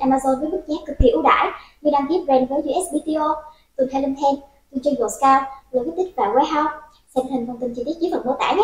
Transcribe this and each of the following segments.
Amazon với mức giá cực kỳ ưu đãi như đăng ký brand với USBTO, từ Helium, từ trên Scout, Logistics và Warehouse. Xem hình thông tin chi tiết dưới phần mô tả nhé.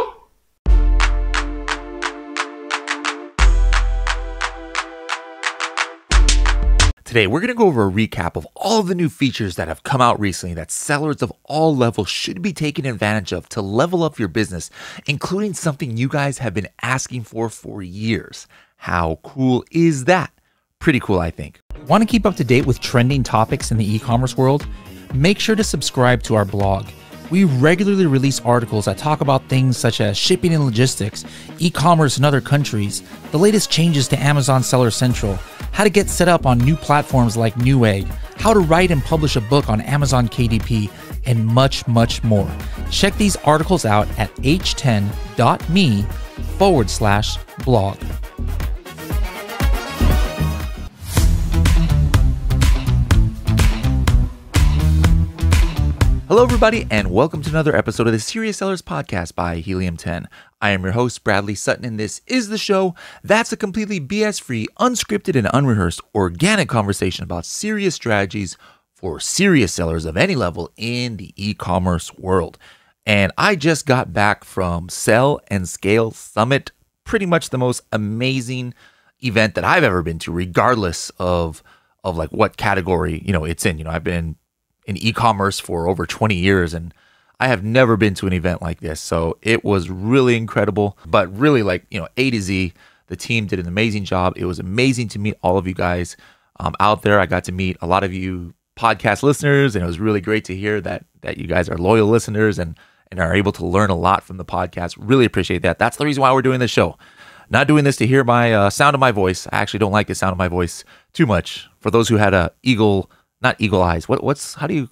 Today, we're going to go over a recap of all of the new features that have come out recently that sellers of all levels should be taking advantage of to level up your business, including something you guys have been asking for years. How cool is that? Pretty cool, I think. Want to keep up to date with trending topics in the e-commerce world? Make sure to subscribe to our blog. We regularly release articles that talk about things such as shipping and logistics, e-commerce in other countries, the latest changes to Amazon Seller Central, how to get set up on new platforms like Newegg, how to write and publish a book on Amazon KDP, and much, much more. Check these articles out at h10.me/blog. Hello, everybody, and welcome to another episode of the Serious Sellers Podcast by Helium 10. I am your host, Bradley Sutton, and this is the show that's a completely BS-free, unscripted, and unrehearsed organic conversation about serious strategies for serious sellers of any level in the e-commerce world. And I just got back from Sell and Scale Summit, pretty much the most amazing event that I've ever been to, regardless of like what category it's in. I've been in e-commerce for over 20 years, and I have never been to an event like this. So it was really incredible, but really A to Z, the team did an amazing job. It was amazing to meet all of you guys out there. I got to meet a lot of you podcast listeners, and it was really great to hear that you guys are loyal listeners and are able to learn a lot from the podcast. Really appreciate that. That's the reason why we're doing this show. Not doing this to hear my sound of my voice. I actually don't like the sound of my voice too much. For those who had not eagle eyes. What do you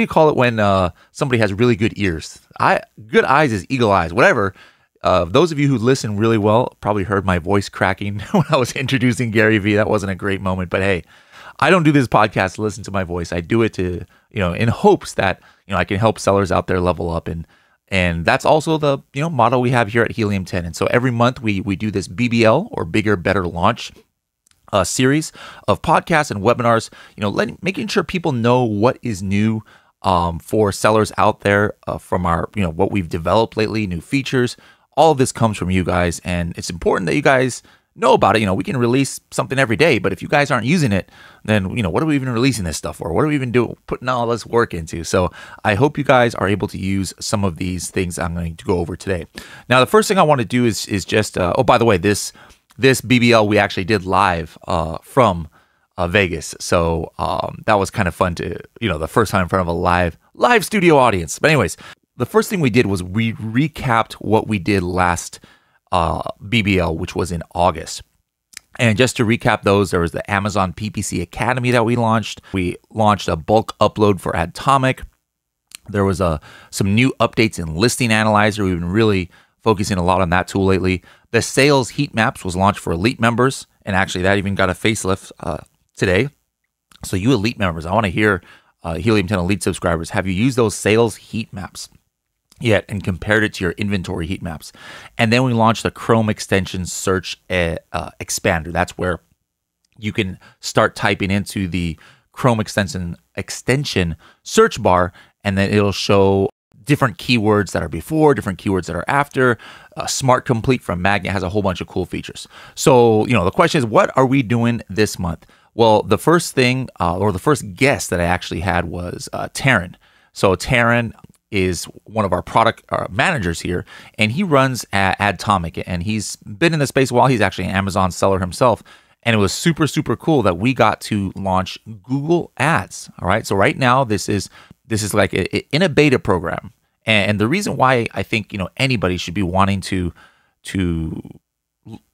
call it when somebody has really good ears? Good eyes is eagle eyes. Whatever. Those of you who listen really well probably heard my voice cracking when I was introducing Gary Vee. That wasn't a great moment, but hey, I don't do this podcast to listen to my voice. I do it to in hopes that I can help sellers out there level up, and that's also the motto we have here at Helium 10. And so every month we do this BBL, or bigger, better launch. A series of podcasts and webinars, making sure people know what is new for sellers out there from our, what we've developed lately, new features. All of this comes from you guys, and it's important that you guys know about it. We can release something every day, but if you guys aren't using it, then, what are we even releasing this stuff for? What are we even putting all this work into? So I hope you guys are able to use some of these things I'm going to go over today. Now, the first thing I want to do is just, by the way, this BBL we actually did live from Vegas, so that was kind of fun to the first time in front of a live studio audience. But anyways, the first thing we did was we recapped what we did last BBL, which was in August. And just to recap those, there was the Amazon PPC Academy that we launched. We launched a bulk upload for Atomic. There was some new updates in Listing Analyzer. We've been really focusing a lot on that tool lately. The Sales Heat Maps was launched for Elite members, and actually that even got a facelift today. So you Elite members, I want to hear Helium 10 Elite subscribers, have you used those Sales Heat Maps yet and compared it to your inventory heat maps? And then we launched the Chrome extension search expander. That's where you can start typing into the Chrome extension search bar, and then it'll show different keywords that are before, different keywords that are after. Smart Complete from Magnet has a whole bunch of cool features. So, the question is, what are we doing this month? Well, the first thing, or the first guest that I actually had was Taryn. So Taryn is one of our product managers here, and he runs Atomic, and he's been in the space a while. He's actually an Amazon seller himself. And it was super, super cool that we got to launch Google Ads. All right. So right now, this is like in a beta program. And the reason why I think, anybody should be wanting to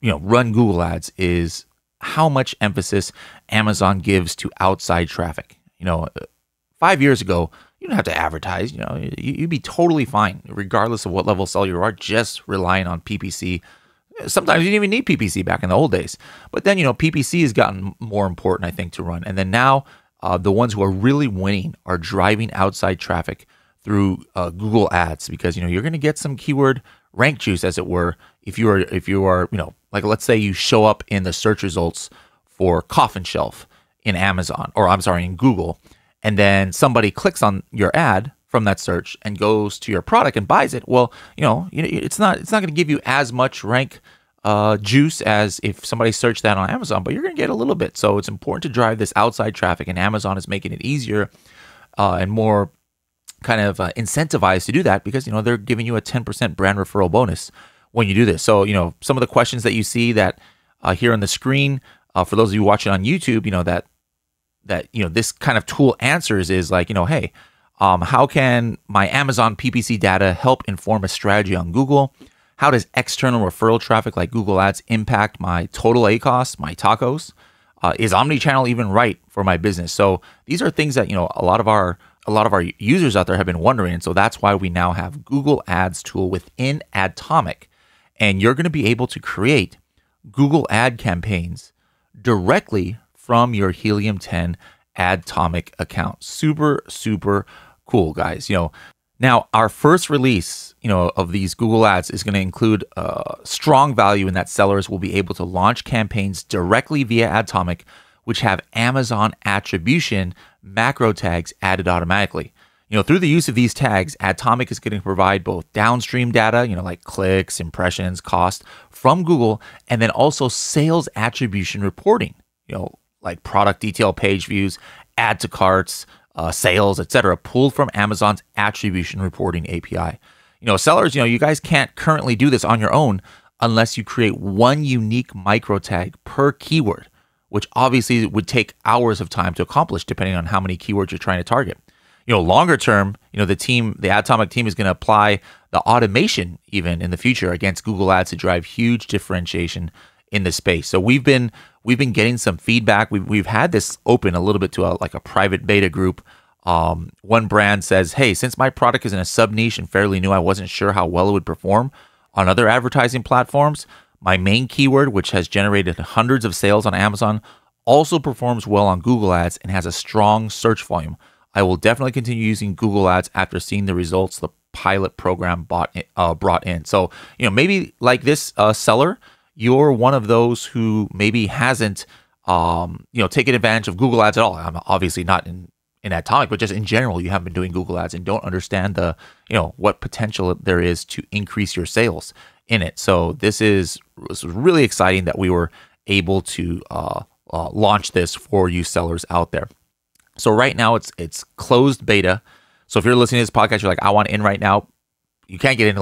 run Google Ads is how much emphasis Amazon gives to outside traffic. 5 years ago, you don't have to advertise. You'd be totally fine, regardless of what level seller you are, just relying on PPC. Sometimes you didn't even need PPC back in the old days. But then, PPC has gotten more important, I think, to run. And then now, the ones who are really winning are driving outside traffic through Google Ads, because you're going to get some keyword rank juice, as it were, if you are like, let's say you show up in the search results for coffin shelf, in Amazon, or I'm sorry, in Google, and then somebody clicks on your ad from that search and goes to your product and buys it, well, it's not going to give you as much rank juice as if somebody searched that on Amazon, but you're going to get a little bit. So it's important to drive this outside traffic, and Amazon is making it easier and more kind of incentivized to do that, because they're giving you a 10% brand referral bonus when you do this. So some of the questions that you see that here on the screen, for those of you watching on YouTube, that this kind of tool answers is like, hey, how can my Amazon PPC data help inform a strategy on Google? How does external referral traffic like Google Ads impact my total ACoS, my tacos? Is omnichannel even right for my business? So these are things that a lot of our users out there have been wondering, and so that's why we now have Google Ads tool within Adtomic, and you're going to be able to create Google ad campaigns directly from your Helium 10 Adtomic account. Super, super cool, guys. Now our first release, of these Google ads is going to include strong value in that sellers will be able to launch campaigns directly via Adtomic, which have Amazon attribution macro tags added automatically. Through the use of these tags, Adtomic is going to provide both downstream data, like clicks, impressions, cost from Google, and then also sales attribution reporting, like product detail page views, add to carts, sales, etc., pulled from Amazon's attribution reporting API. Sellers, you guys can't currently do this on your own unless you create one unique micro tag per keyword, which obviously would take hours of time to accomplish depending on how many keywords you're trying to target. Longer term, the Adtomic team is going to apply the automation even in the future against Google Ads to drive huge differentiation in the space. So we've been getting some feedback. We've had this open a little bit to a private beta group. One brand says, hey, since my product is in a sub niche and fairly new, I wasn't sure how well it would perform on other advertising platforms. My main keyword, which has generated hundreds of sales on Amazon, also performs well on Google Ads and has a strong search volume. I will definitely continue using Google Ads after seeing the results the pilot program brought in. So, maybe like this seller, you're one of those who maybe hasn't, taken advantage of Google Ads at all. I'm obviously not in Adtomic, but just in general, you haven't been doing Google Ads and don't understand the, what potential there is to increase your sales in it. So this was really exciting that we were able to launch this for you sellers out there. So right now it's closed beta. So if you're listening to this podcast, you're like, I want in right now. You can't get into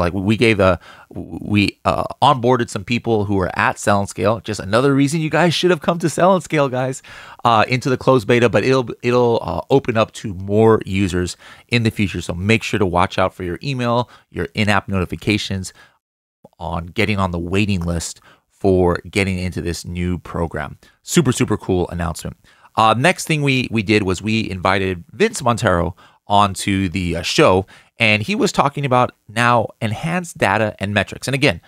we onboarded some people who were at Sell and Scale. Just another reason you guys should have come to Sell and Scale, guys, into the closed beta. But it'll open up to more users in the future. So make sure to watch out for your email, your in-app notifications on getting on the waiting list for getting into this new program. Super, super cool announcement. Next thing we did was we invited Vince Montero onto the show, and he was talking about now enhanced data and metrics. And again,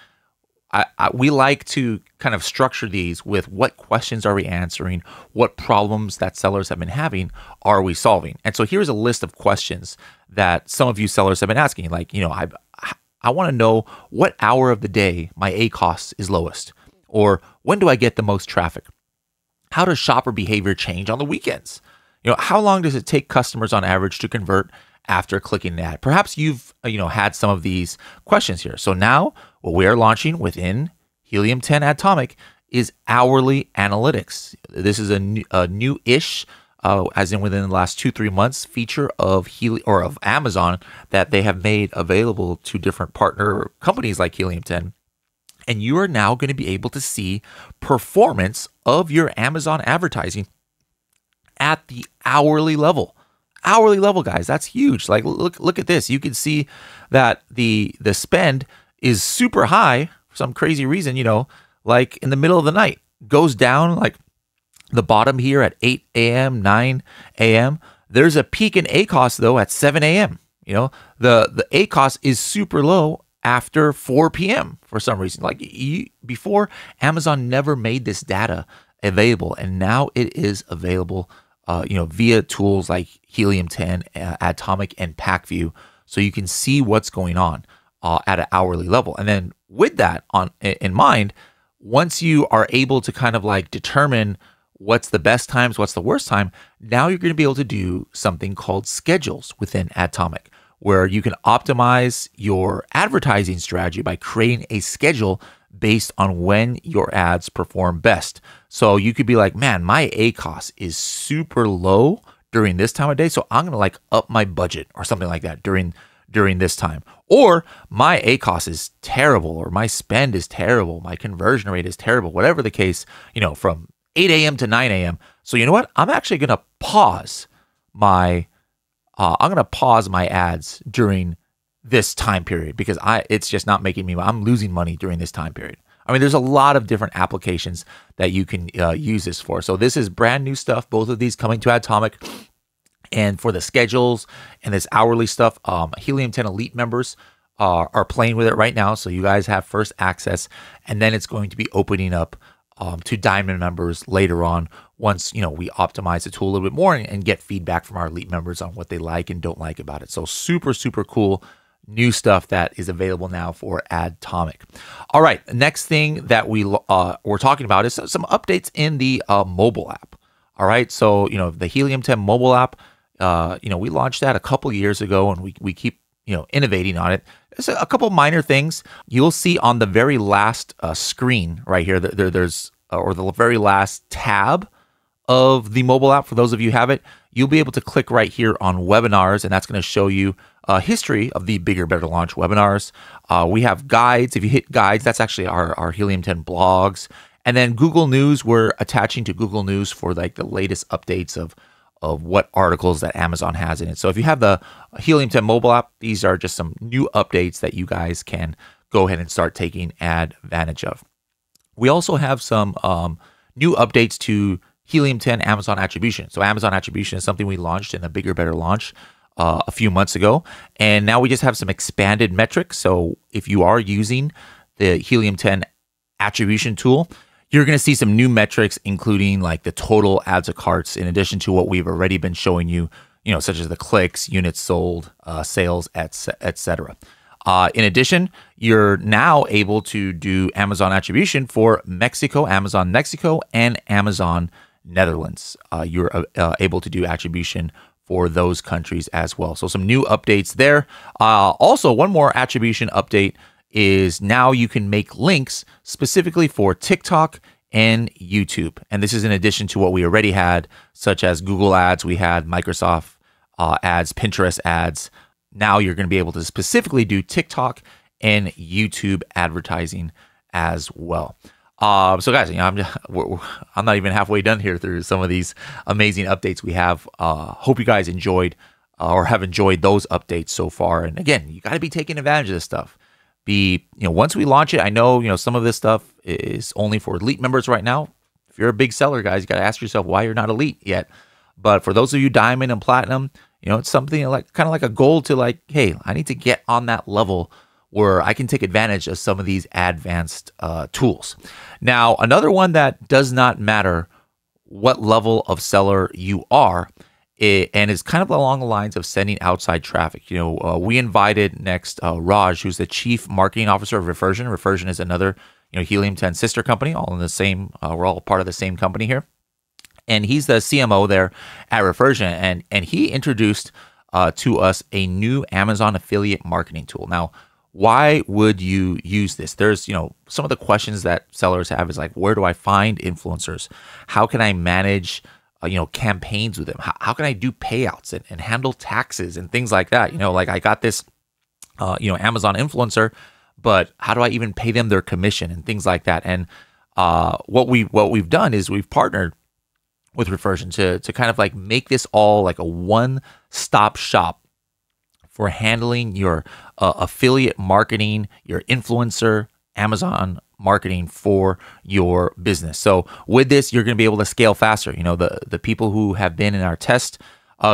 we like to kind of structure these with what questions are we answering, what problems that sellers have been having are we solving. And so here's a list of questions that some of you sellers have been asking. Like, I want to know what hour of the day my ACoS is lowest, or when do I get the most traffic? How does shopper behavior change on the weekends? How long does it take customers on average to convert after clicking an ad? Perhaps you've had some of these questions here. So now what we are launching within Helium 10 Adtomic is hourly analytics. This is a new-ish, as in within the last 2-3 months, feature of of Amazon that they have made available to different partner companies like Helium 10. And you are now going to be able to see performance of your Amazon advertising at the hourly level. Hourly level, guys, that's huge. Like, look at this. You can see that the spend is super high for some crazy reason, like in the middle of the night. Goes down like the bottom here at 8 a.m., 9 a.m. There's a peak in ACoS, though, at 7 a.m. The ACoS is super low after 4 p.m. for some reason. Like before, Amazon never made this data available, and now it is available via tools like Helium 10, Adtomic, and PackView, so you can see what's going on at an hourly level. And then with that in mind, once you are able to kind of determine what's the best times, what's the worst time. Now you're going to be able to do something called schedules within Adtomic, where you can optimize your advertising strategy by creating a schedule based on when your ads perform best. So you could be like, man, my ACOS is super low during this time of day, so I'm going to like up my budget or something like that during this time. Or my ACOS is terrible, or my spend is terrible, my conversion rate is terrible, whatever the case, from 8 a.m. to 9 a.m. So you know what? I'm actually going to pause my ads during this time period because it's just not making me, I'm losing money during this time period. I mean, there's a lot of different applications that you can use this for. So this is brand new stuff. Both of these coming to Adtomic. And for the schedules and this hourly stuff, Helium 10 Elite members are playing with it right now. So you guys have first access. And then it's going to be opening up to Diamond members later on once, we optimize the tool a little bit more and get feedback from our Elite members on what they like and don't like about it. So super, super cool new stuff that is available now for Adtomic. All right, next thing that we're talking about is some updates in the mobile app. All right, so, the Helium 10 mobile app, we launched that a couple years ago, and we keep, innovating on it. There's a couple minor things. You'll see on the very last screen right here, there's the very last tab of the mobile app. For those of you who have it, you'll be able to click right here on webinars, and that's going to show you a history of the Bigger, Better Launch webinars. We have guides. If you hit guides, that's actually our Helium 10 blogs. And then Google News, we're attaching to Google News for like the latest updates of what articles that Amazon has in it. So if you have the Helium 10 mobile app, these are just some new updates that you guys can go ahead and start taking advantage of. We also have some new updates to Helium 10 Amazon attribution. So Amazon attribution is something we launched in the Bigger, Better launch a few months ago. And now we just have some expanded metrics. So if you are using the Helium 10 attribution tool, you're going to see some new metrics, including like the total ads to carts, in addition to what we've already been showing you, such as the clicks, units sold, sales, etc. In addition, you're now able to do Amazon attribution for Mexico, Amazon Mexico, and Amazon Netherlands. You're able to do attribution for those countries as well. So some new updates there. Also, one more attribution update is now you can make links specifically for TikTok and YouTube. And this is in addition to what we already had, such as Google ads, we had Microsoft ads, Pinterest ads. Now you're going to be able to specifically do TikTok and YouTube advertising as well. So guys, I'm not even halfway done here through some of these amazing updates we have. Hope you guys enjoyed or have enjoyed those updates so far. And again, you got to be taking advantage of this stuff. Once we launch it, I know, some of this stuff is only for Elite members right now. If you're a big seller, guys, you got to ask yourself why you're not Elite yet. But for those of you Diamond and Platinum, it's something like kind of like a goal to like, hey, I need to get on that level where I can take advantage of some of these advanced tools. Now, another one that does not matter what level of seller you are, and is kind of along the lines of sending outside traffic. We invited next Raj, who's the Chief Marketing Officer of Refersion. Refersion is another, Helium 10 sister company, all in the same. We're all part of the same company here, and he's the CMO there at Refersion, and he introduced to us a new Amazon affiliate marketing tool. Now, why would you use this? There's, some of the questions that sellers have is like, where do I find influencers? How can I manage campaigns with them? How can I do payouts and handle taxes and things like that? Like I got this, Amazon influencer, but how do I even pay them their commission and things like that? And what we've done is we've partnered with Refersion to kind of like make this all like a one-stop shop for handling your affiliate marketing, your influencer, Amazon marketing for your business. So with this, you're going to be able to scale faster. The people who have been in our test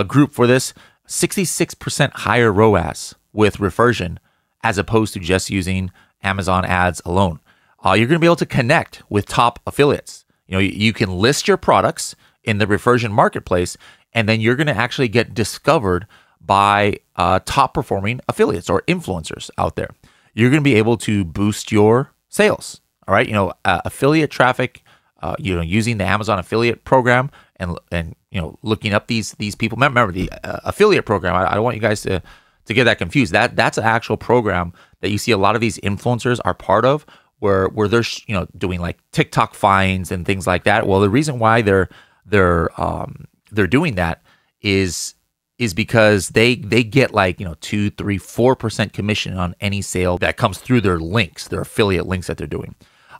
group for this, 66% higher ROAS with Refersion as opposed to just using Amazon ads alone. You're going to be able to connect with top affiliates. You can list your products in the Refersion marketplace, and then you're going to actually get discovered by top performing affiliates or influencers out there. You're going to be able to boost your sales. All right. Affiliate traffic using the Amazon affiliate program and looking up these people. Remember the affiliate program. I don't want you guys to get that confused. That's an actual program that you see a lot of these influencers are part of, where they're doing like TikTok finds and things like that. Well, the reason why they're doing that is because they get like 2, 3, 4% commission on any sale that comes through their links, their affiliate links that they're doing.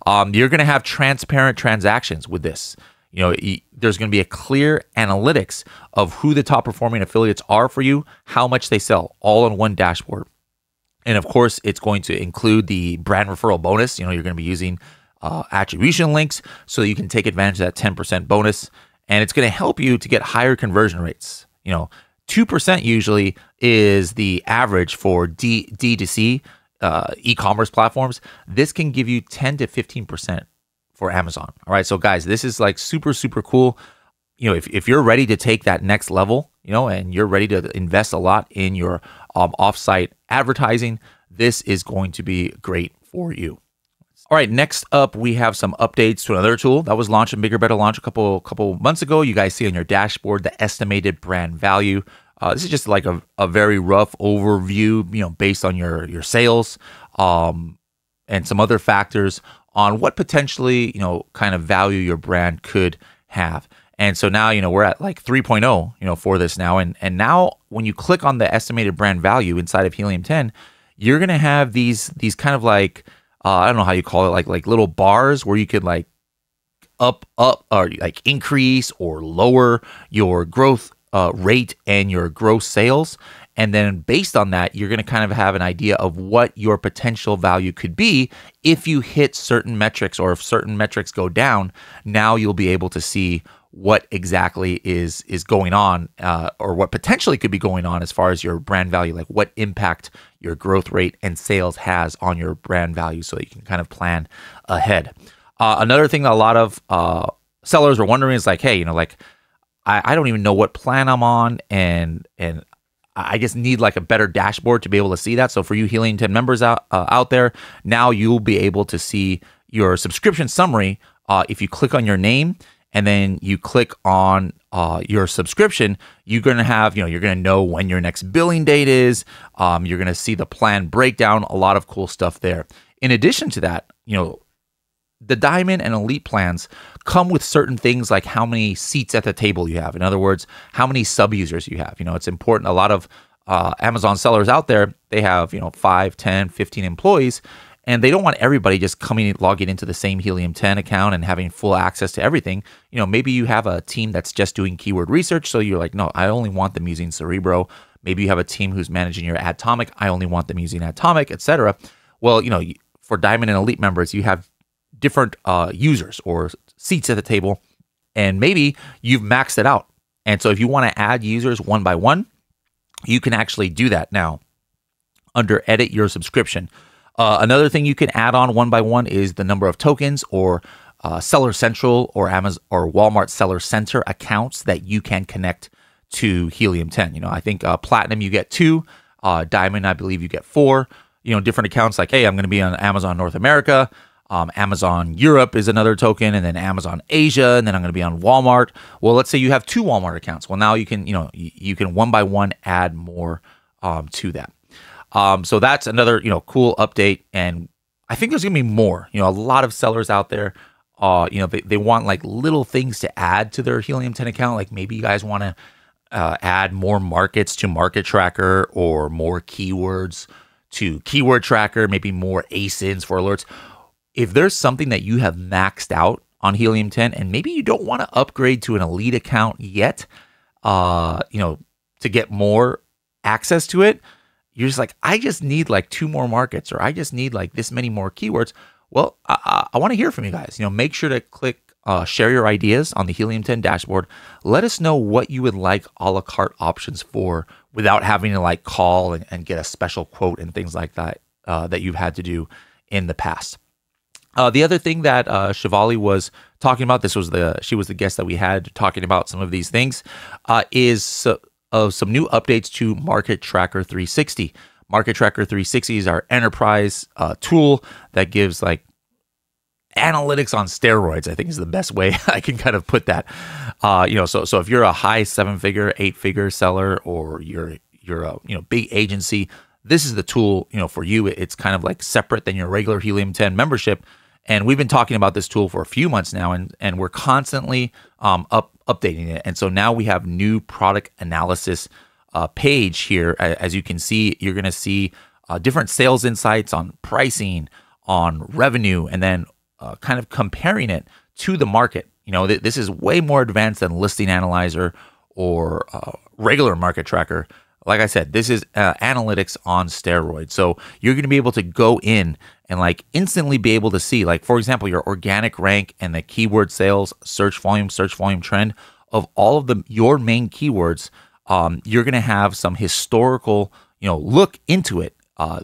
You're going to have transparent transactions with this. There's going to be a clear analytics of who the top performing affiliates are for you, how much they sell, all on one dashboard. And of course, it's going to include the brand referral bonus. You're going to be using attribution links so that you can take advantage of that 10% bonus. And it's going to help you to get higher conversion rates. 2% usually is the average for D2C e-commerce platforms. This can give you 10 to 15% for Amazon. All right. So guys, this is like super, super cool. If you're ready to take that next level, and you're ready to invest a lot in your offsite advertising, this is going to be great for you. All right, next up, we have some updates to another tool that was launched in Bigger Better Launch a couple months ago. You guys see on your dashboard the estimated brand value. This is just like a very rough overview, based on your sales and some other factors on what potentially, kind of value your brand could have. And so now, we're at like 3.0, for this now. And now when you click on the estimated brand value inside of Helium 10, you're going to have these kind of like, I don't know how you call it, like little bars where you could like up or like increase or lower your growth rate and your gross sales. And then based on that, you're going to kind of have an idea of what your potential value could be if you hit certain metrics, or if certain metrics go down. Now you'll be able to see what exactly is going on, or what potentially could be going on as far as your brand value, like what impact your growth rate and sales has on your brand value, so that you can kind of plan ahead. Another thing that a lot of sellers are wondering is like, hey, I don't even know what plan I'm on, and I just need like a better dashboard to be able to see that. So for you Helium 10 members out there, now you'll be able to see your subscription summary if you click on your name and then you click on your subscription. You're going to have, you're going to know when your next billing date is. You're going to see the plan breakdown, a lot of cool stuff there. In addition to that, the Diamond and Elite plans come with certain things like how many seats at the table you have. In other words, how many sub-users you have. It's important. A lot of Amazon sellers out there, they have, 5, 10, 15 employees, and they don't want everybody just logging into the same Helium 10 account and having full access to everything. Maybe you have a team that's just doing keyword research. So you're like, no, I only want them using Cerebro. Maybe you have a team who's managing your Atomic. I only want them using Atomic, etc. Well, for Diamond and Elite members, you have different users or seats at the table, and maybe you've maxed it out. And so if you want to add users one by one, you can actually do that now under edit your subscription. Another thing you can add on one by one is the number of tokens or Seller Central or Amazon or Walmart Seller Center accounts that you can connect to Helium 10. I think Platinum you get 2, Diamond I believe you get 4. Different accounts like, hey, I'm going to be on Amazon North America. Amazon Europe is another token, and then Amazon Asia, and then I'm going to be on Walmart. Well, let's say you have 2 Walmart accounts. Well, now you can, you can one by one add more to that. So that's another, cool update. And I think there's going to be more. A lot of sellers out there, they want like little things to add to their Helium 10 account. Like maybe you guys want to add more markets to Market Tracker, or more keywords to Keyword Tracker, maybe more ASINs for alerts. If there's something that you have maxed out on Helium 10 and maybe you don't want to upgrade to an Elite account yet, to get more access to it, you're just like, I just need like 2 more markets, or I just need like this many more keywords. Well, I want to hear from you guys. Make sure to click share your ideas on the Helium 10 dashboard. Let us know what you would like a la carte options for without having to like call and get a special quote and things like that that you've had to do in the past. The other thing that Shivali was talking about, she was the guest that we had talking about some of these things, is some new updates to Market Tracker 360. Market Tracker 360 is our enterprise tool that gives like analytics on steroids, I think is the best way I can kind of put that. So if you're a high 7-figure, 8-figure seller, or you're a big agency, this is the tool, for you. It's kind of like separate than your regular Helium 10 membership. And we've been talking about this tool for a few months now, and we're constantly updating it. And so now we have new product analysis page here. As you can see, you're going to see different sales insights on pricing, on revenue, and then kind of comparing it to the market. This is way more advanced than Listing Analyzer or regular market tracker. Like I said, this is analytics on steroids. So you're going to be able to go in and like instantly be able to see, like, for example, your organic rank and the keyword sales, search volume trend of all of your main keywords. You're going to have some historical, look into it.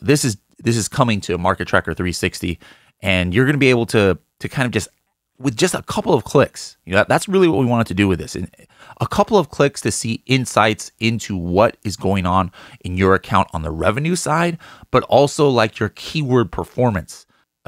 This is coming to Market Tracker 360, and you're going to be able to kind of just, with just a couple of clicks, that's really what we wanted to do with this. And a couple of clicks to see insights into what is going on in your account on the revenue side, but also like your keyword performance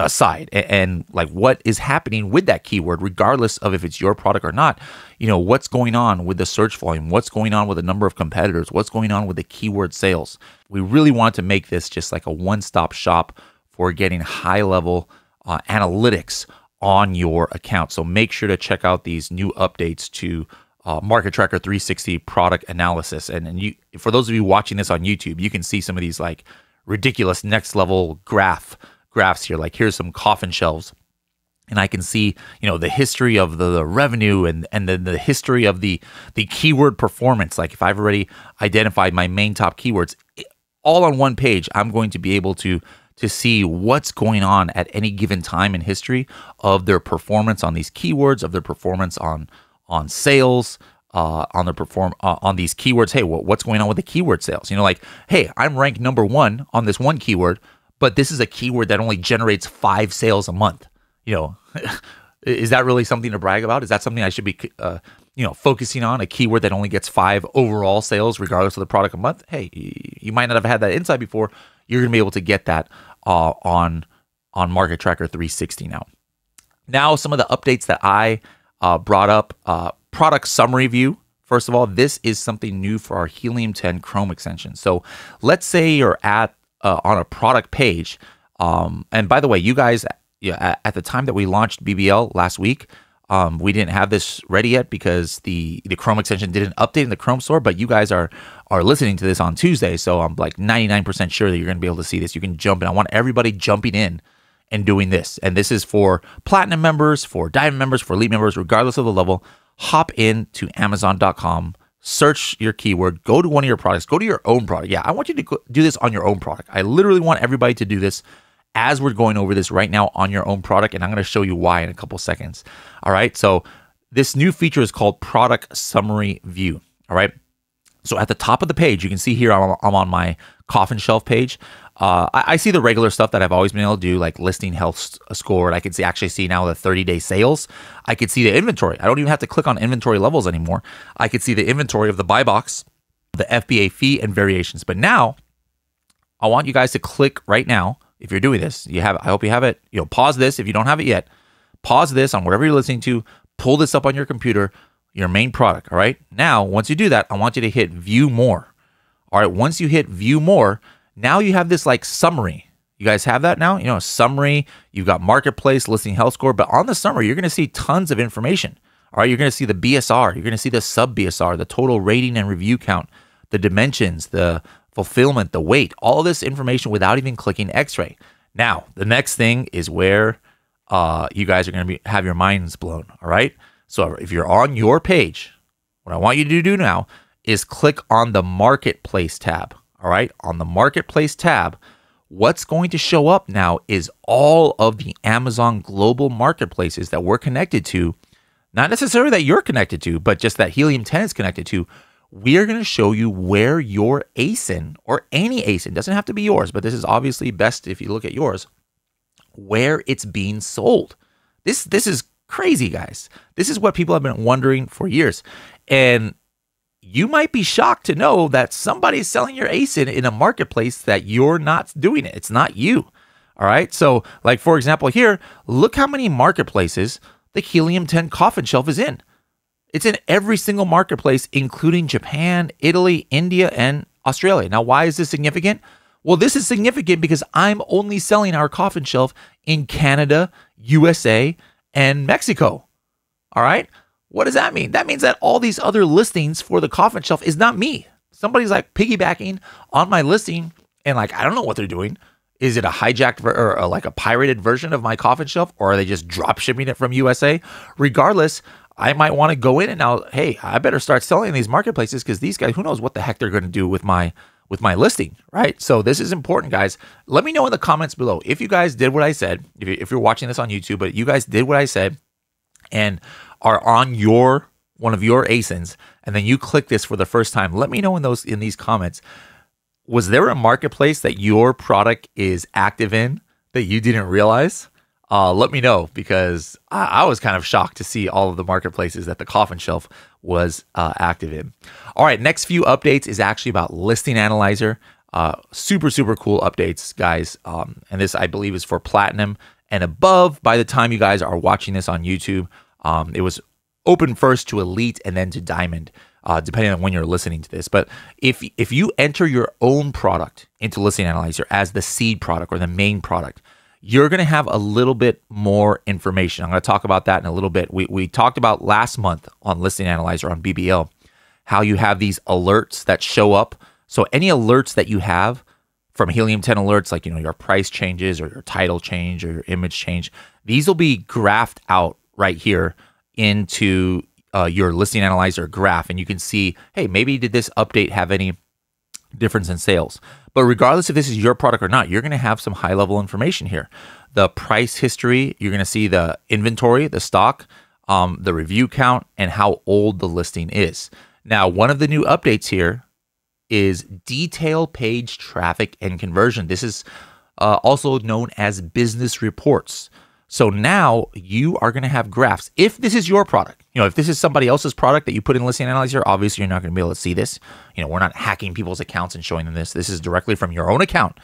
side, and like what is happening with that keyword, regardless of if it's your product or not. What's going on with the search volume, what's going on with the number of competitors, what's going on with the keyword sales. We really want to make this just like a one-stop shop for getting high-level analytics on your account. So make sure to check out these new updates to Market Tracker 360 product analysis. And you, for those of you watching this on YouTube, you can see some of these like ridiculous next level graphs here. Like here's some coffin shelves, and I can see, the history of the revenue and then the history of the keyword performance. Like if I've already identified my main top keywords all on one page, I'm going to be able to see what's going on at any given time in history of their performance on these keywords, of their performance on sales, on these keywords. Hey, what's going on with the keyword sales? Like, hey, I'm ranked number 1 on this one keyword, but this is a keyword that only generates 5 sales a month. Is that really something to brag about? Is that something I should be, focusing on? A keyword that only gets 5 overall sales, regardless of the product a month? Hey, you might not have had that insight before. You're going to be able to get that on Market Tracker 360 now. Now, some of the updates that I brought up, product summary view. First of all, this is something new for our Helium 10 Chrome extension. So let's say you're on a product page. And by the way, you guys, at the time that we launched BBL last week, we didn't have this ready yet because the Chrome extension didn't update in the Chrome store, but you guys are listening to this on Tuesday, so I'm like 99% sure that you're going to be able to see this. You can jump in. I want everybody jumping in and doing this. And this is for Platinum members, for Diamond members, for Elite members, regardless of the level. Hop in to Amazon.com, search your keyword, go to one of your products, go to your own product. Yeah, I want you to do this on your own product. I literally want everybody to do this as we're going over this right now on your own product, and I'm going to show you why in a couple seconds. All right, so this new feature is called Product Summary View. All right, so at the top of the page, you can see here I'm on my coffin shelf page. I see the regular stuff that I've always been able to do, like listing health score. I can actually see now the 30-day sales. I could see the inventory. I don't even have to click on inventory levels anymore. I could see the inventory of the buy box, the FBA fee, and variations. But now, I want you guys to click right now. If you're doing this, I hope you have it. Pause this if you don't have it yet. Pause this on whatever you're listening to. Pull this up on your computer, your main product. All right. Now, once you do that, I want you to hit View More. All right. Once you hit View More, now you have this like summary. You guys have that now? Summary. You've got marketplace, listing health score. But on the summary, you're going to see tons of information. All right. You're going to see the BSR. You're going to see the sub BSR, the total rating and review count, the dimensions, the fulfillment, the weight, all this information without even clicking X-ray. Now, the next thing is where you guys are going to have your minds blown. All right. So if you're on your page, what I want you to do now is click on the Marketplace tab. All right. On the Marketplace tab, what's going to show up now is all of the Amazon global marketplaces that we're connected to. Not necessarily that you're connected to, but just that Helium 10 is connected to. We're going to show you where your ASIN, or any ASIN, doesn't have to be yours, but this is obviously best if you look at yours, where it's being sold. This is crazy, guys. This is what people have been wondering for years. And you might be shocked to know that somebody's selling your ASIN in a marketplace that you're not doing it. It's not you. All right. So like, for example, here, look how many marketplaces the Helium 10 coffin shelf is in. It's in every single marketplace, including Japan, Italy, India, and Australia. Now, why is this significant? Well, this is significant because I'm only selling our coffin shelf in Canada, USA, and Mexico. All right. What does that mean? That means that all these other listings for the coffin shelf is not me. Somebody's like piggybacking on my listing, and like, I don't know what they're doing. Is it a hijacked or like a pirated version of my coffin shelf, or are they just drop shipping it from USA? Regardless, I might want to go in and now, hey, I better start selling in these marketplaces because these guys, who knows what the heck they're going to do with my listing, right? So this is important, guys. Let me know in the comments below if you guys did what I said. If you're watching this on YouTube, but you guys did what I said and are on one of your ASINs, and then you click this for the first time. Let me know in these comments. Was there a marketplace that your product is active in that you didn't realize? Let me know, because I was kind of shocked to see all of the marketplaces that the coffin shelf was active in. All right, next few updates is actually about Listing Analyzer. Super, super cool updates, guys. And this, I believe, is for Platinum and above by the time you guys are watching this on YouTube. It was open first to Elite and then to Diamond, depending on when you're listening to this. But if you enter your own product into Listing Analyzer as the seed product or the main product, you're going to have a little bit more information. I'm going to talk about that in a little bit. We talked about last month on Listing Analyzer on BBL, how you have these alerts that show up. So any alerts that you have from Helium 10 alerts, like, your price changes or your title change or your image change, these will be graphed out right here into your Listing Analyzer graph. And you can see, hey, maybe did this update have any difference in sales? But regardless if this is your product or not, you're going to have some high level information here. The price history, you're going to see the inventory, the stock, the review count, and how old the listing is. Now, one of the new updates here is detail page traffic and conversion. This is also known as business reports. So now you are going to have graphs. If this is your product, if this is somebody else's product that you put in Listing Analyzer, obviously you're not going to be able to see this. We're not hacking people's accounts and showing them this. This is directly from your own account.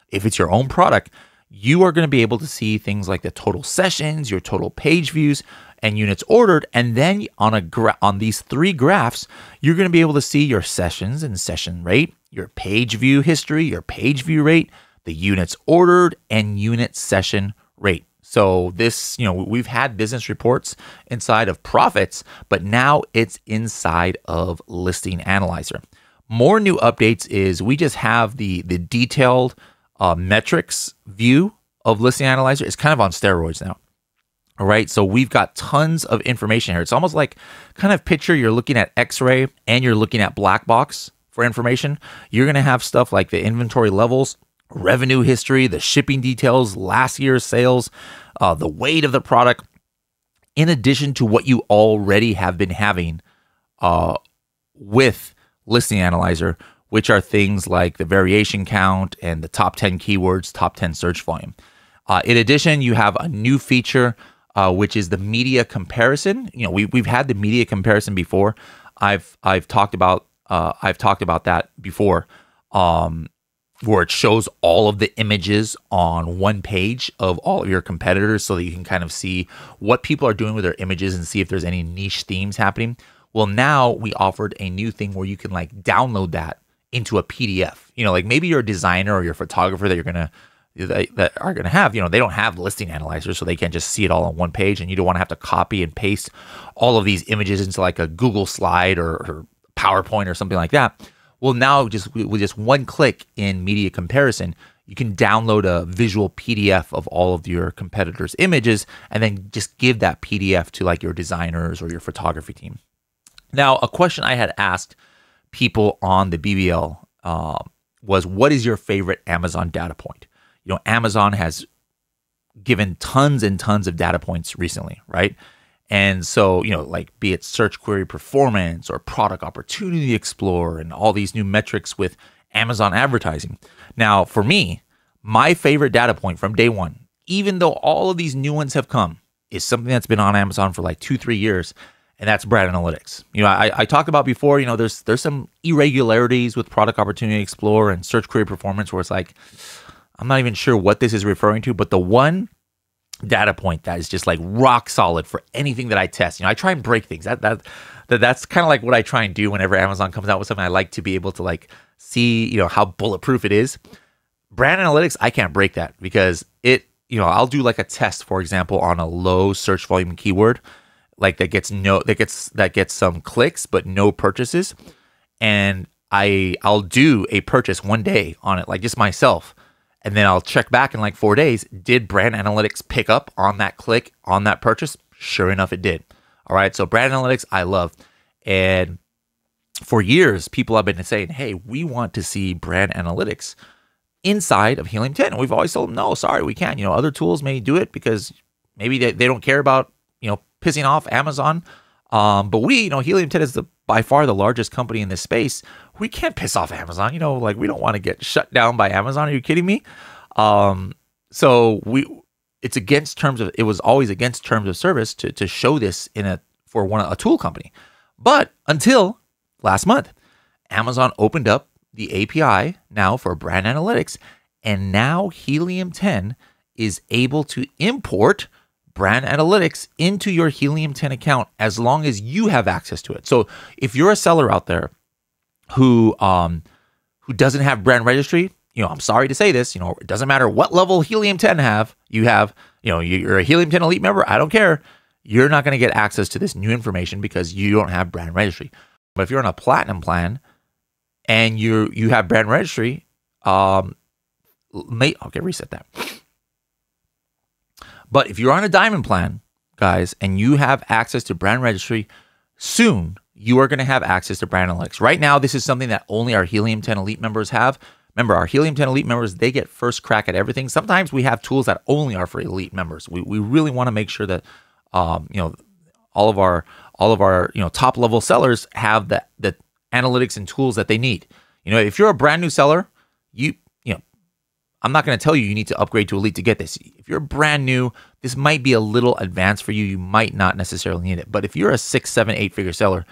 If it's your own product, you are going to be able to see things like the total sessions, your total page views, and units ordered. And then on these three graphs, you're going to be able to see your sessions and session rate, your page view history, your page view rate, the units ordered, and unit session rate. So this, we've had business reports inside of Profits, but now it's inside of Listing Analyzer. More new updates is we just have the detailed metrics view of Listing Analyzer. It's kind of on steroids now. All right, so we've got tons of information here. It's almost like, kind of picture you're looking at X-ray and you're looking at black box for information. You're going to have stuff like the inventory levels, revenue history, the shipping details, last year's sales, the weight of the product, in addition to what you already have been having with Listing Analyzer, which are things like the variation count and the top 10 keywords, top 10 search volume. In addition, you have a new feature, which is the media comparison. We've had the media comparison before. I've talked about that before. Where it shows all of the images on one page of all of your competitors so that you can kind of see what people are doing with their images and see if there's any niche themes happening. Well, now we offered a new thing where you can like download that into a PDF. Like maybe you're a designer or you're a photographer that are gonna have, they don't have Listing Analyzer, so they can't just see it all on one page, and you don't want to have to copy and paste all of these images into like a Google slide or PowerPoint or something like that. Well, now with just one click in media comparison, you can download a visual PDF of all of your competitors' images and then just give that PDF to like your designers or your photography team. Now, a question I had asked people on the BBL was, what is your favorite Amazon data point? Amazon has given tons and tons of data points recently, right? And so, like be it search query performance or product opportunity explorer and all these new metrics with Amazon advertising. Now, for me, my favorite data point from day one, even though all of these new ones have come, is something that's been on Amazon for like 2-3 years, and that's brand analytics. I talked about before, there's some irregularities with product opportunity explorer and search query performance where it's like, I'm not even sure what this is referring to, but the one data point that is just like rock solid for anything that I test. I try and break things. That's kind of like what I try and do whenever Amazon comes out with something. I like to be able to like see, how bulletproof it is. Brand analytics, I can't break that because I'll do like a test, for example, on a low search volume keyword, like that gets some clicks but no purchases, and I'll do a purchase one day on it, like just myself, and then I'll check back in like 4 days. Did brand analytics pick up on that click, on that purchase? Sure enough, it did. All right, so brand analytics, I love, and for years, people have been saying, "Hey, we want to see brand analytics inside of Helium 10." And we've always told them, no, sorry, we can't. Other tools may do it because maybe they don't care about, pissing off Amazon. But we, Helium 10 is by far the largest company in this space. We can't piss off Amazon. We don't want to get shut down by Amazon. Are you kidding me? So it was always against terms of service to show this for a tool company. But until last month, Amazon opened up the API now for brand analytics, and now Helium 10 is able to import brand analytics into your Helium 10 account as long as you have access to it. So if you're a seller out there who doesn't have brand registry, I'm sorry to say this, it doesn't matter what level Helium 10 you have, you're a Helium 10 Elite member, I don't care. You're not going to get access to this new information because you don't have brand registry. But if you're on a platinum plan and you have brand registry, reset that. But if you're on a diamond plan, guys, and you have access to brand registry, soon you are going to have access to brand analytics. Right now, this is something that only our Helium 10 Elite members have. Remember, our Helium 10 Elite members, they get first crack at everything. Sometimes we have tools that only are for Elite members. We really want to make sure that all of our top level sellers have the analytics and tools that they need. If you're a brand new seller, I'm not going to tell you need to upgrade to Elite to get this. If you're brand new, this might be a little advanced for you. You might not necessarily need it. But if you're a 6, 7, 8-figure seller,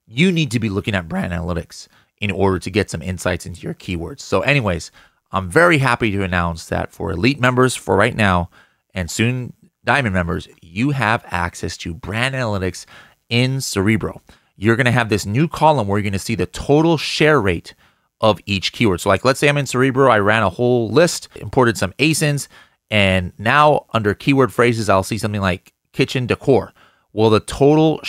you need to be looking at brand analytics in order to get some insights into your keywords. So anyways, I'm very happy to announce that for Elite members for right now, and soon Diamond members, you have access to brand analytics in Cerebro. You're going to have this new column where you're going to see the total share rate of each keyword. So like, let's say I'm in Cerebro, I ran a whole list, imported some ASINs, and now under keyword phrases, I'll see something like kitchen decor. Well, the total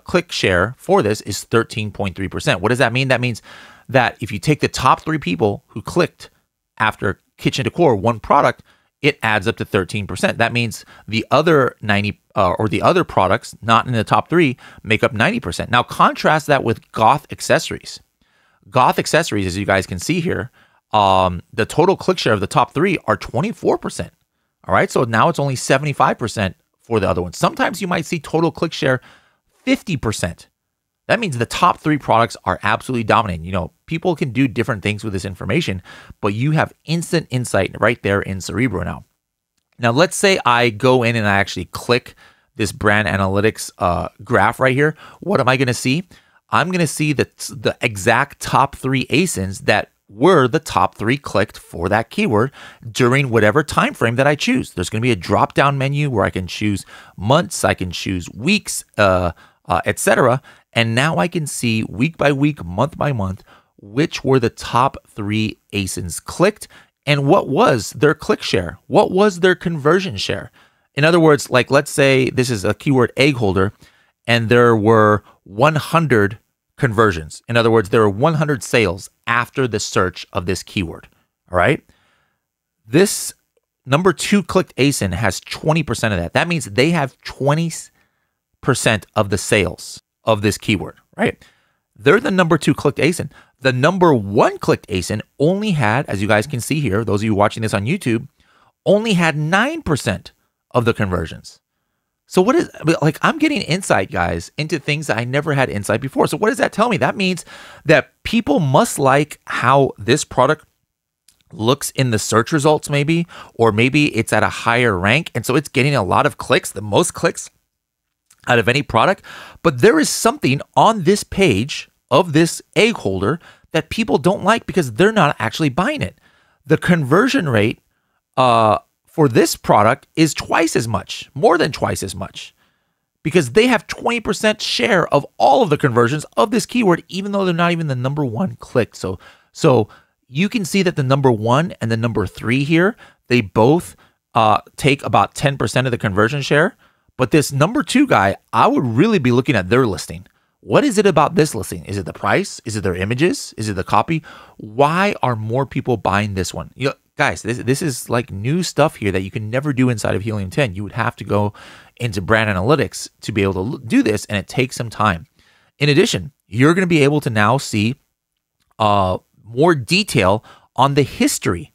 click share for this is 13.3%. What does that mean? That means that if you take the top 3 people who clicked after kitchen decor, one product, it adds up to 13%. That means the other 90 or the other products not in the top 3 make up 90%. Now contrast that with Goth accessories. Goth accessories, as you guys can see here, the total click share of the top 3 are 24%. All right, so now it's only 75% for the other ones. Sometimes you might see total click share 50%. That means the top 3 products are absolutely dominating. People can do different things with this information, but you have instant insight right there in Cerebro now. Now, let's say I go in and I actually click this brand analytics graph right here. What am I going to see? I'm going to see the exact top 3 ASINs that were the top 3 clicked for that keyword during whatever time frame that I choose. There's going to be a drop-down menu where I can choose months, I can choose weeks, etc. And now I can see week by week, month by month, which were the top 3 ASINs clicked and what was their click share, what was their conversion share. In other words, like let's say this is a keyword egg holder and there were 100 conversions. In other words, there were 100 sales after the search of this keyword. All right. This number 2 clicked ASIN has 20% of that. That means they have 20% of the sales of this keyword, right? They're the number 2 clicked ASIN. The number 1 clicked ASIN only had, as you guys can see here, those of you watching this on YouTube, only had 9% of the conversions. So what is, like, I'm getting insight, guys, into things that I never had insight before. So what does that tell me? That means that people must like how this product looks in the search results maybe, or maybe it's at a higher rank. And so it's getting a lot of clicks, the most clicks out of any product. But there is something on this page of this egg holder that people don't like because they're not actually buying it. The conversion rate for this product is twice as much, more than twice as much, because they have 20% share of all of the conversions of this keyword, even though they're not even the number one clicked. So you can see that the number 1 and the number 3 here, they both take about 10% of the conversion share. But this number 2 guy, I would really be looking at their listing. What is it about this listing? Is it the price? Is it their images? Is it the copy? Why are more people buying this one? You know, guys, this is like new stuff here that you can never do inside of Helium 10. You would have to go into brand analytics to be able to do this, and it takes some time. In addition, you're going to be able to now see more detail on the history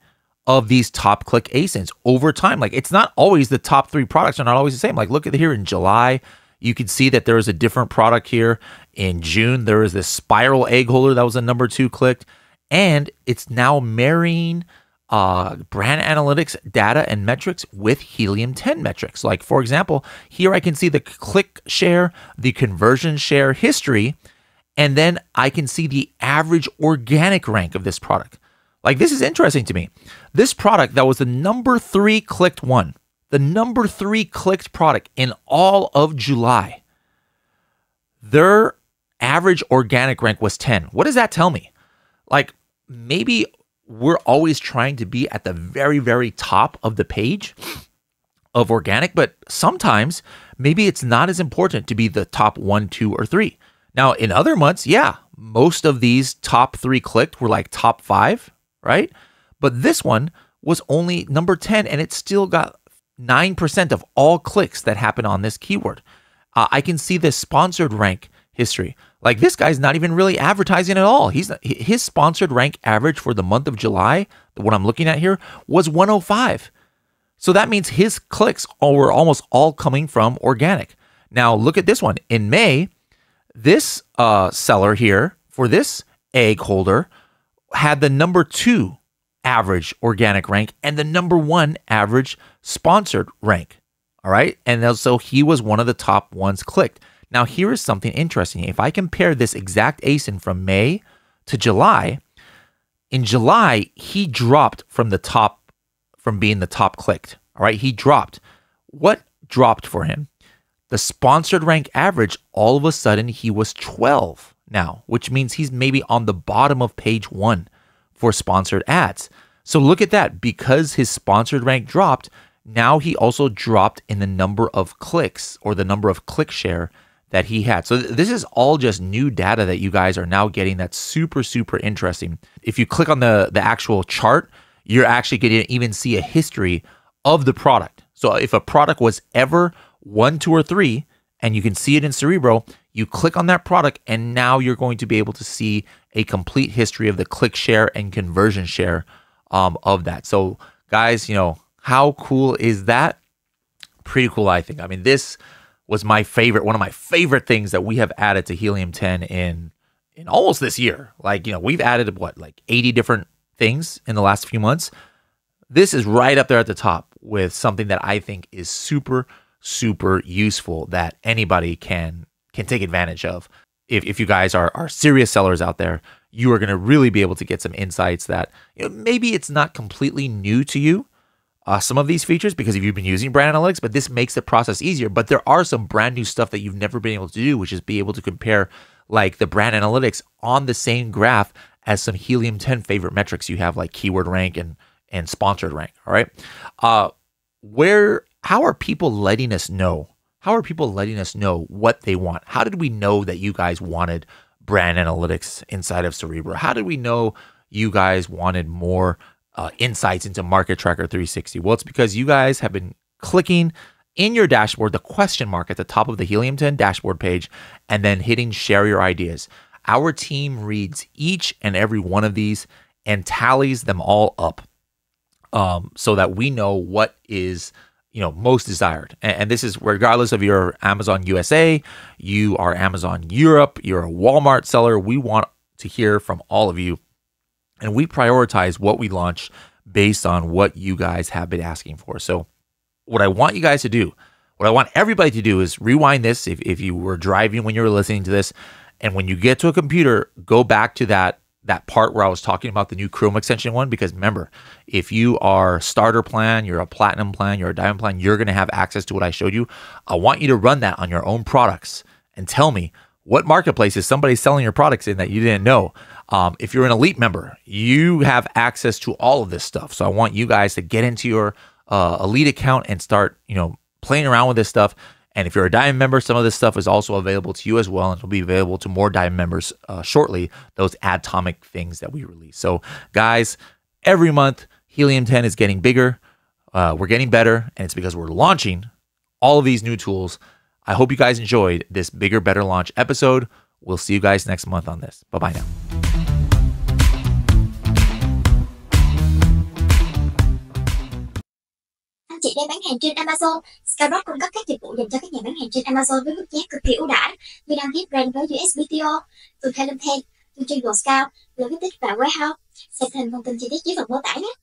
of these top click ASINs over time. Like, it's not always the top 3 products are not always the same. Like, look at here in July, you can see that there is a different product here. In June, there is this spiral egg holder that was a number 2 clicked, and it's now marrying brand analytics data and metrics with Helium 10 metrics. Like, for example, here I can see the click share, the conversion share history, and then I can see the average organic rank of this product. Like, this is interesting to me. This product that was the number 3 clicked one, the number 3 clicked product in all of July, their average organic rank was 10. What does that tell me? Like, maybe we're always trying to be at the very, very top of the page of organic, but sometimes maybe it's not as important to be the top 1, 2, or 3. Now, in other months, yeah, most of these top 3 clicked were like top 5, right? But this one was only number 10, and it still got 9% of all clicks that happen on this keyword. I can see the sponsored rank history. Like, this guy's not even really advertising at all. His sponsored rank average for the month of July, the one I'm looking at here, was 105. So that means his clicks were almost all coming from organic. Now, look at this one. In May, this seller here for this egg holder had the number 2 average organic rank and the number 1 average sponsored rank. All right. And so he was one of the top ones clicked. Now, here is something interesting. If I compare this exact ASIN from May to July, in July, he dropped from being the top clicked. All right. He dropped. What dropped for him? The sponsored rank average, all of a sudden, he was 12 now, which means he's maybe on the bottom of page 1 for sponsored ads. So look at that. Because his sponsored rank dropped, now he also dropped in the number of clicks, or the number of click share that he had. So this is all just new data that you guys are now getting that's super, super interesting. If you click on the actual chart, you're actually going to even see a history of the product. So if a product was ever 1, 2, or 3, and you can see it in Cerebro, you click on that product, and now you're going to be able to see a complete history of the click share and conversion share of that. So guys, you know, how cool is that? Pretty cool, I think. I mean, this was my favorite, one of my favorite things that we have added to Helium 10 in almost this year. Like, you know, we've added what, like 80 different things in the last few months. This is right up there at the top with something that I think is super, super useful that anybody can take advantage of. If you guys are serious sellers out there, you are going to really be able to get some insights that, you know, maybe it's not completely new to you, some of these features, because if you've been using brand analytics, but this makes the process easier. But there are some brand new stuff that you've never been able to do, which is be able to compare like the brand analytics on the same graph as some Helium 10 favorite metrics you have, like keyword rank and sponsored rank. All right. How are people letting us know? How are people letting us know what they want? How did we know that you guys wanted brand analytics inside of Cerebro? How did we know you guys wanted more insights into Market Tracker 360? Well, it's because you guys have been clicking in your dashboard the question mark at the top of the Helium 10 dashboard page and then hitting share your ideas. Our team reads each and every one of these and tallies them all up so that we know what is, you know, most desired. And this is regardless of your Amazon USA, you are Amazon Europe, you're a Walmart seller. We want to hear from all of you. And we prioritize what we launch based on what you guys have been asking for. So what I want you guys to do, what I want everybody to do is rewind this if you were driving when you were listening to this. And when you get to a computer, go back to that that part where I was talking about the new Chrome extension one, because remember, if you are starter plan, you're a platinum plan, you're a diamond plan, you're going to have access to what I showed you. I want you to run that on your own products and tell me what marketplace is somebody selling your products in that you didn't know. If you're an elite member, you have access to all of this stuff. So I want you guys to get into your elite account and start, playing around with this stuff. And if you're a diamond member, some of this stuff is also available to you as well, and it'll be available to more diamond members shortly, those atomic things that we release. So guys, every month, Helium 10 is getting bigger. We're getting better, and it's because we're launching all of these new tools. I hope you guys enjoyed this bigger, better launch episode. We'll see you guys next month on this. Bye-bye now. Anh chị đang bán hàng trên Amazon. Skyrock cung cấp các dịch vụ dành cho các nhà bán hàng trên Amazon với mức giá cực kỳ ưu đãi như đăng ký brand với USBTO, từ Helium 10, từ trên Scout, logistics và warehouse. Xem thêm thông tin chi tiết dưới phần mô tả nhé.